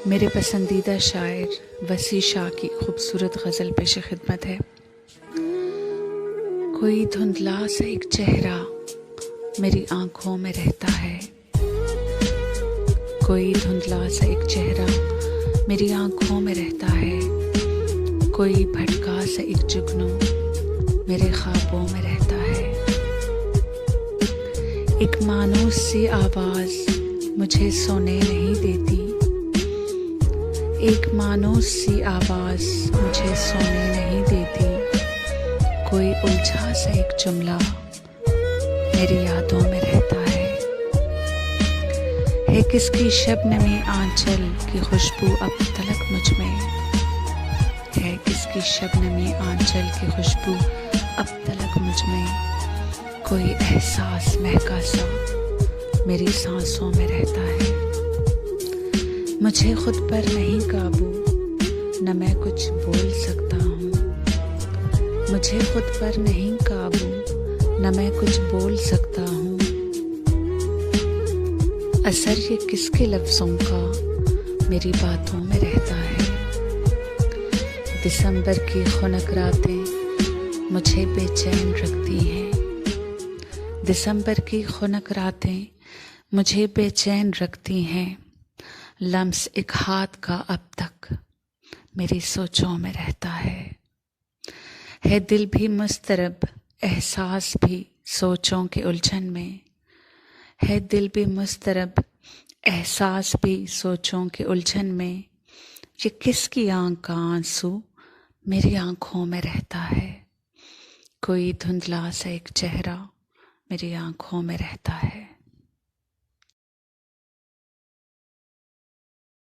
मेरे पसंदीदा शायर वसी शाह की खूबसूरत गज़ल पेश खिदमत है। कोई धुंधला सा एक चेहरा मेरी आंखों में रहता है, कोई धुंधला सा एक चेहरा मेरी आंखों में रहता है, कोई भटका सा एक जुगनू मेरे ख्वाबों में रहता है। एक मानूस सी आवाज़ मुझे सोने नहीं देती, एक मानूस सी आवाज़ मुझे सोने नहीं देती, कोई उलझा सा एक जुमला मेरी यादों में रहता है किसकी शबनमी आंचल की खुशबू अब तलक मुझ में, है किसकी शबनमी आंचल की खुशबू अब तलक मुझ में, कोई एहसास महका सा मेरी सांसों में रहता है। मुझे खुद पर नहीं काबू, न मैं कुछ बोल सकता हूँ, मुझे खुद पर नहीं काबू, न मैं कुछ बोल सकता हूँ। असर ये किसके लफ्ज़ों का मेरी बातों में रहता है। दिसंबर की खुनक रातें मुझे बेचैन रखती हैं, दिसंबर की खुनक रातें मुझे बेचैन रखती हैं। लम्स एक हाथ का अब तक मेरी सोचों में रहता है दिल भी मुस्तरब, एहसास भी सोचों के उलझन में, है दिल भी मुस्तरब, एहसास भी सोचों के उलझन में। ये किसकी आंख का आंसू मेरी आंखों में रहता है, कोई धुंधला सा एक चेहरा मेरी आंखों में रहता है।